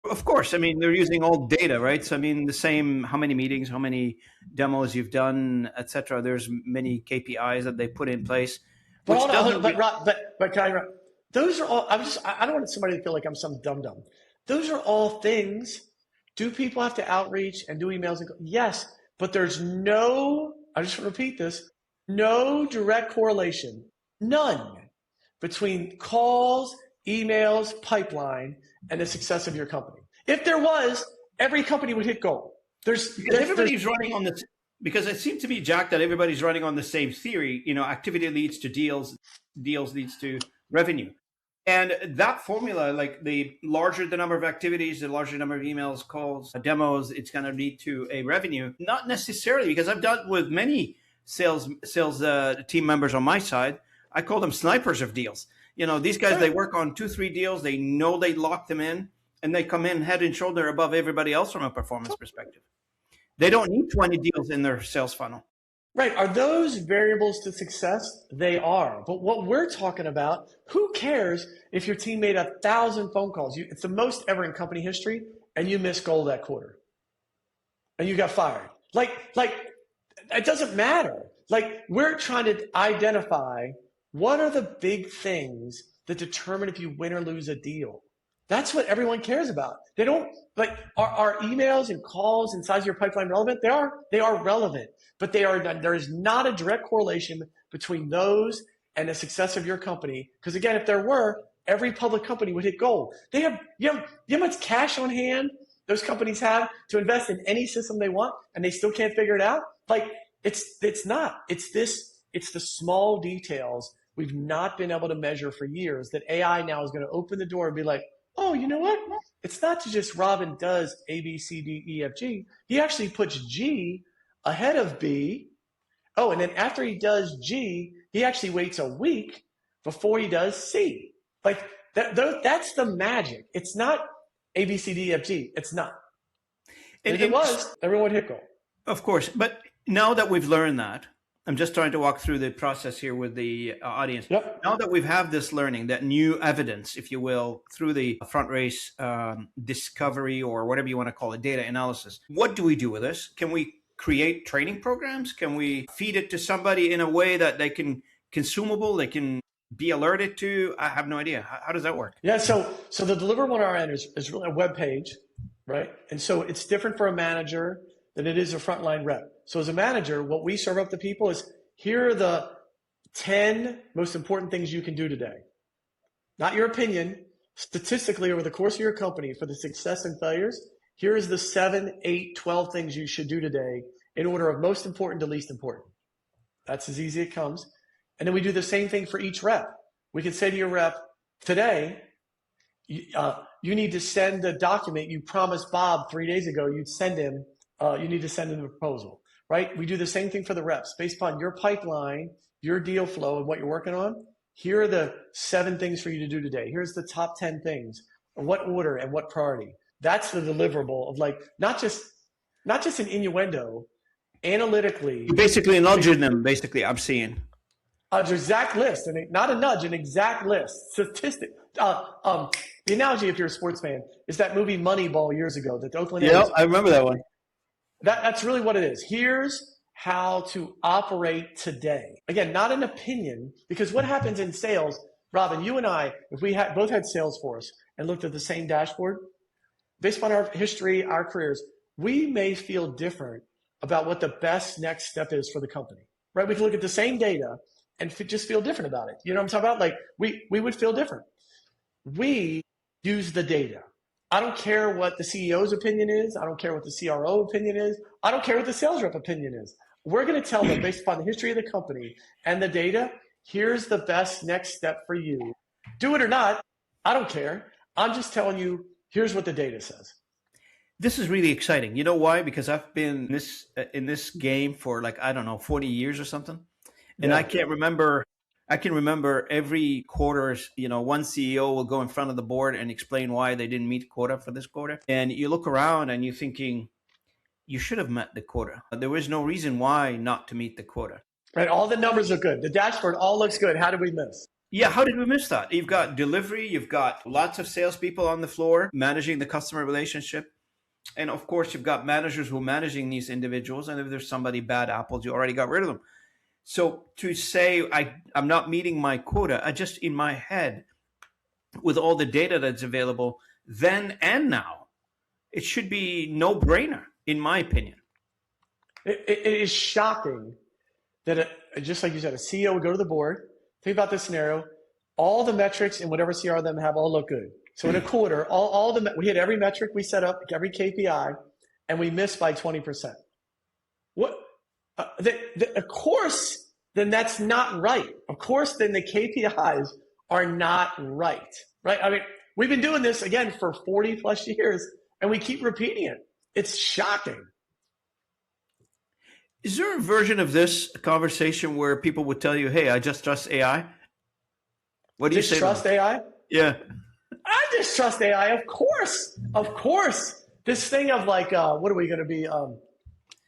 Of course. I mean, they're using old data, right? So, I mean, the same, how many meetings, how many demos you've done, et cetera. There's many KPIs that they put in place. But those are all, I don't want somebody to feel like I'm some dum-dum. Those are all things. Do people have to outreach and do emails? Yes, but there's no, I just want to repeat this, no direct correlation, none, between calls, emails, pipeline, and the success of your company. If there was, every company would hit goal. Everybody's running on this, because it seems to be, Jack, that everybody's running on the same theory. Activity leads to deals leads to revenue. And that formula, like the larger the number of activities, the larger number of emails, calls, demos, it's going to lead to a revenue. Not necessarily, because I've dealt with many sales team members on my side. I call them snipers of deals. These guys, they work on 2-3 deals. They know they lock them in, and they come in head and shoulder above everybody else from a performance perspective. They don't need 20 deals in their sales funnel. Right. Are those variables to success? They are. But what we're talking about, who cares if your team made 1,000 phone calls? It's the most ever in company history, and you missed goal that quarter. And you got fired. Like, it doesn't matter. Like, we're trying to identify what are the big things that determine if you win or lose a deal. That's what everyone cares about. They don't, are emails and calls and size of your pipeline relevant? They are relevant, but there is not a direct correlation between those and the success of your company. Because again, if there were, every public company would hit gold. You know how much cash on hand those companies have to invest in any system they want, and they still can't figure it out? It's the small details we've not been able to measure for years that AI now is going to open the door and be like, oh, you know what? It's not just Robin does A, B, C, D, E, F, G. He actually puts G ahead of B. Oh, and then after he does G, he actually waits a week before he does C. That's the magic. It's not A, B, C, D, E, F, G. It's not. If it was, everyone would hit goal. Of course. But now that we've learned that, I'm just trying to walk through the process here with the audience. Yep. Now that we've had this learning, that new evidence, if you will, through the FrontRace discovery or whatever you want to call it, data analysis, what do we do with this? Can we create training programs? Can we feed it to somebody in a way that they can consumable, they can be alerted to? I have no idea. How does that work? Yeah, so the deliverable on our end is really a web page, right? And so it's different for a manager than it is a frontline rep. So as a manager, what we serve up to people is, here are the 10 most important things you can do today. Not your opinion, statistically over the course of your company for the success and failures, here is the 7, 8, 12 things you should do today in order of most important to least important. That's as easy as it comes. And then we do the same thing for each rep. We could say to your rep, today, you need to send the document you promised Bob 3 days ago you'd send him. You need to send him the proposal, right? We do the same thing for the reps. Based upon your pipeline, your deal flow, and what you're working on, here are the 7 things for you to do today. Here's the top 10 things. What order and what priority? That's the deliverable of like, not just an innuendo, analytically. You're basically nudging them, basically, I'm seeing. An exact list, and not a nudge, an exact list. Statistic. The analogy, if you're a sports fan, is that movie Moneyball years ago that the Oakland. Yeah, I remember that one. That's really what it is. Here's how to operate today. Again, not an opinion, because what happens in sales, Robin, you and I, if we both had Salesforce and looked at the same dashboard, based on our history, our careers, we may feel different about what the best next step is for the company, right? We can look at the same data and just feel different about it. You know what I'm talking about? Like we would feel different. We use the data. I don't care what the CEO's opinion is. I don't care what the CRO opinion is. I don't care what the sales rep opinion is. We're going to tell them based upon the history of the company and the data, here's the best next step for you. Do it or not, I don't care. I'm just telling you, here's what the data says. This is really exciting. You know why? Because I've been in this game for 40 years or something. And yeah. I can remember every quarter, one CEO will go in front of the board and explain why they didn't meet quota for this quarter. And you look around and you're thinking, you should have met the quota. There was no reason why not to meet the quota. Right. All the numbers are good. The dashboard all looks good. How did we miss? Yeah, how did we miss that? You've got delivery, you've got lots of salespeople on the floor managing the customer relationship. And of course, you've got managers who are managing these individuals. And if there's somebody bad apples, you already got rid of them. So to say I'm not meeting my quota, I just in my head, with all the data that's available then and now, it should be no brainer, in my opinion. It is shocking that, just like you said, a CEO would go to the board. Think about this scenario. All the metrics in whatever CRM have all look good. So in a quarter, we hit every metric we set up, every KPI, and we missed by 20%. What? Of course, then that's not right. Of course, then the KPIs are not right. I mean, we've been doing this again for 40 plus years, and we keep repeating it. It's shocking. Is there a version of this conversation where people would tell you, "Hey, I just trust AI"? What do you say? Trust AI? Yeah. I distrust AI, of course. This thing of what are we going to be?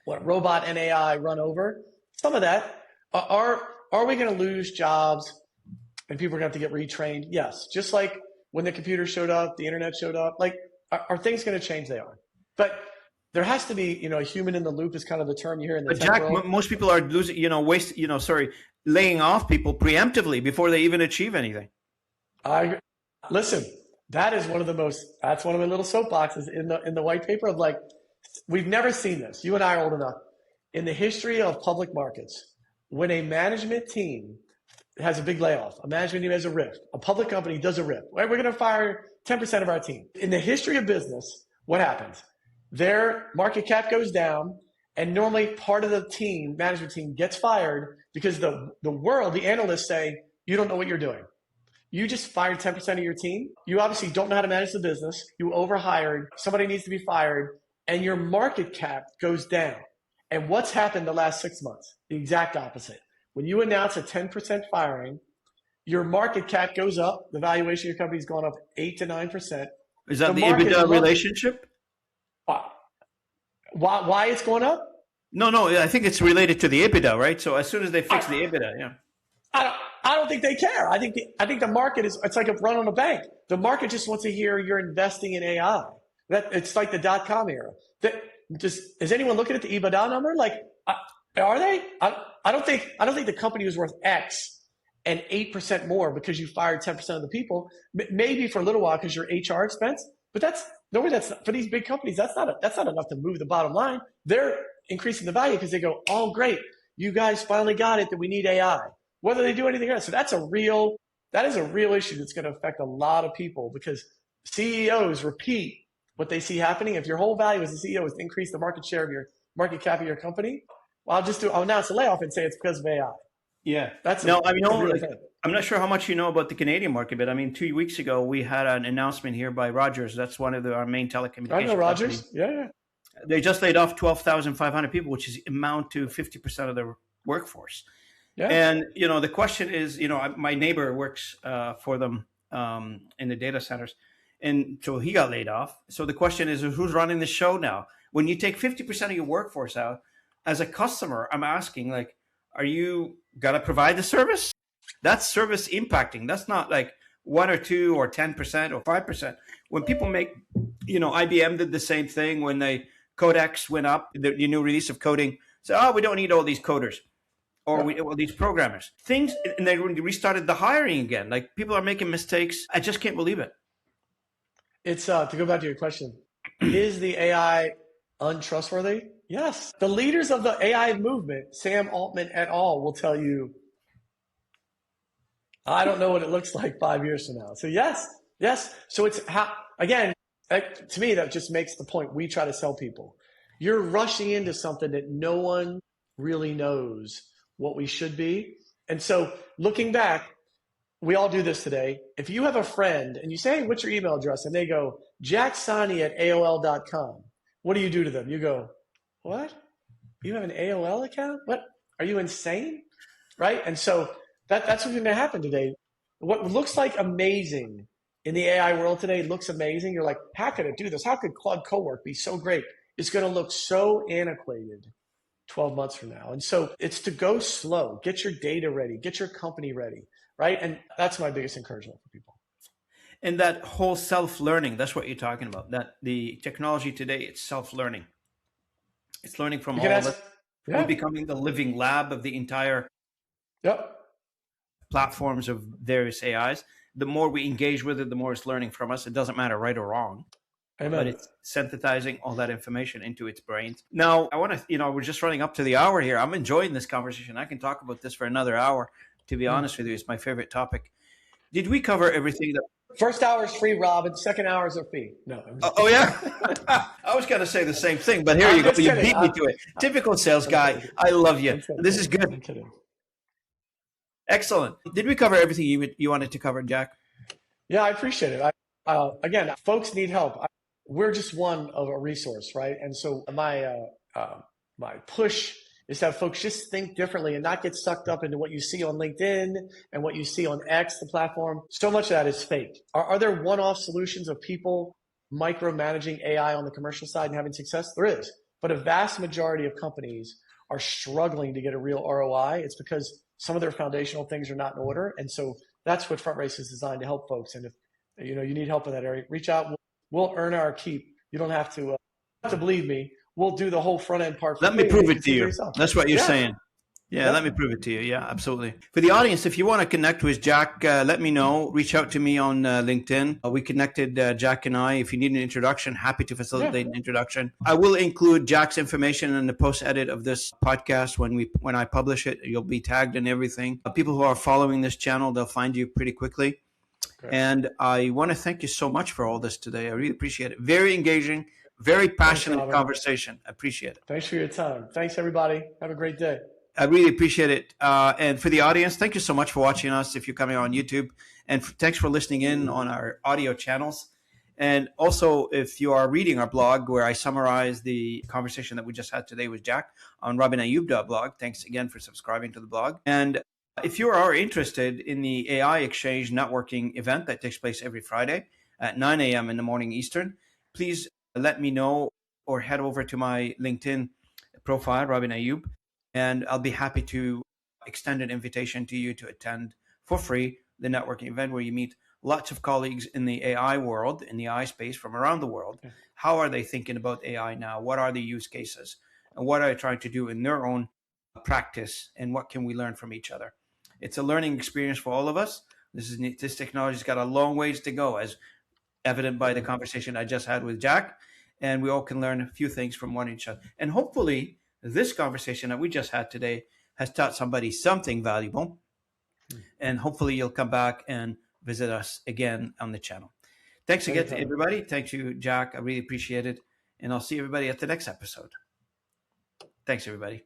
Robot and AI run over? Some of that. Are we going to lose jobs and people are going to have to get retrained? Yes. Just like when the computer showed up, the internet showed up. Are things going to change? They are. But there has to be, a human in the loop is kind of the term you hear in the tech world. Jack, most people are losing, laying off people preemptively before they even achieve anything. Listen, that's one of my little soapboxes in the white paper of we've never seen this. You and I are old enough. In the history of public markets, when a management team has a big layoff, a management team has a rift, a public company does a rift, right? We're going to fire 10% of our team. In the history of business, what happens? Their market cap goes down, and normally part of the management team gets fired because the analysts say, you don't know what you're doing. You just fired 10% of your team. You obviously don't know how to manage the business. You overhired. Somebody needs to be fired, and your market cap goes down. And what's happened the last 6 months? The exact opposite. When you announce a 10% firing, your market cap goes up. The valuation of your company's gone up 8 to 9%. Is that the EBITDA relationship? Why it's going up? No, I think it's related to the EBITDA, right? So as soon as they fix the EBITDA, yeah. I don't think they care. I think the market it's like a run on a bank. The market just wants to hear you're investing in AI. It's like the .com era. Is anyone looking at the EBITDA number? Are they? I don't think the company was worth X and 8% more because you fired 10% of the people. Maybe for a little while because your HR expense, but that's for these big companies. That's not enough to move the bottom line. They're increasing the value because they go, oh great, you guys finally got it that we need AI. Whether they do anything else, so that's that is a real issue that's going to affect a lot of people because CEOs repeat what they see happening. If your whole value as a CEO is to increase the market share of your market cap of your company, well, I'll announce a layoff and say it's because of AI. Yeah. That's No, I a know, real like, thing. I'm not sure how much you know about the Canadian market, but I mean, 2 weeks ago, we had an announcement here by Rogers. That's one of our main I know telecommunication companies. Rogers. Yeah. They just laid off 12,500 people, which is amount to 50% of their workforce. Yeah. And, the question is, my neighbor works for them in the data centers. And so he got laid off. So the question is, who's running the show now? When you take 50% of your workforce out, as a customer, I'm asking, like, are you going to provide the service? That's service impacting. That's not like 1 or 2 or 10% or 5%. When people make, IBM did the same thing when Codex went up, the new release of coding. So, we don't need all these coders or these programmers. And they restarted the hiring again. Like, people are making mistakes. I just can't believe it. It's to go back to your question, is the AI untrustworthy? Yes. The leaders of the AI movement, Sam Altman et al., will tell you, I don't know what it looks like 5 years from now. So yes. So it's again, to me, that just makes the point we try to sell people. You're rushing into something that no one really knows what we should be. And so looking back, we all do this today. If you have a friend and you say, hey, what's your email address? And they go, jacksiney@aol.com. What do you do to them? You go, what? You have an AOL account? What? Are you insane? Right? And so that's what's going to happen today. What looks like amazing in the AI world today looks amazing. You're like, how could it do this? How could Claude Cowork be so great? It's going to look so antiquated 12 months from now. And so it's to go slow, get your data ready, get your company ready, right? And that's my biggest encouragement for people. And that whole self-learning, that's what you're talking about, that the technology today, it's self-learning. It's learning from all of us. Yeah. We're becoming the living lab of the entire platforms of various AIs. The more we engage with it, the more it's learning from us. It doesn't matter right or wrong. Amen. But it's synthesizing all that information into its brains. Now, I want to, we're just running up to the hour here. I'm enjoying this conversation. I can talk about this for another hour. To be honest with you, it's my favorite topic. Did we cover everything that... First hour is free, Robin. Second hour is a fee. No. Oh, yeah? I was going to say the same thing, but here you go. You beat me to it. Typical sales guy. I love you. This is good. I'm kidding. Excellent. Did we cover everything you wanted to cover, Jack? Yeah, I appreciate it. Again, folks need help. We're just one of a resource, right? And so my push is to have folks just think differently and not get sucked up into what you see on LinkedIn and what you see on X, the platform. So much of that is fake. Are there one-off solutions of people micromanaging AI on the commercial side and having success? There is. But a vast majority of companies are struggling to get a real ROI. It's because some of their foundational things are not in order. And so that's what FrontRace is designed to help folks. And if you need help in that area, reach out. We'll earn our keep. You don't have to believe me. We'll do the whole front end part. Let me prove it to you. That's what you're saying. Yeah, let me prove it to you. Yeah, absolutely. For the audience, if you want to connect with Jack, let me know. Reach out to me on LinkedIn. We connected, Jack and I. If you need an introduction, happy to facilitate an introduction. I will include Jack's information in the post edit of this podcast when I publish it. You'll be tagged and everything. People who are following this channel, they'll find you pretty quickly. Okay. And I want to thank you so much for all this today. I really appreciate it. Very engaging, very passionate conversation. I appreciate it. Thanks for your time. Thanks, everybody. Have a great day. I really appreciate it. And for the audience, thank you so much for watching us if you're coming on YouTube. And thanks for listening in on our audio channels. And also, if you are reading our blog where I summarize the conversation that we just had today with Jack on robinayoub.blog, thanks again for subscribing to the blog. And if you are interested in the AI Exchange networking event that takes place every Friday at 9 a.m. in the morning Eastern, please let me know or head over to my LinkedIn profile, Robin Ayoub, and I'll be happy to extend an invitation to you to attend for free the networking event where you meet lots of colleagues in the AI world, in the AI space from around the world. How are they thinking about AI now? What are the use cases? And what are they trying to do in their own practice? And what can we learn from each other? It's a learning experience for all of us. This technology's got a long ways to go, as evident by the conversation I just had with Jack. And we all can learn a few things from one each other. And hopefully, this conversation that we just had today has taught somebody something valuable. And hopefully you'll come back and visit us again on the channel. Thanks again to everybody. Thank you, Jack. I really appreciate it. And I'll see everybody at the next episode. Thanks, everybody.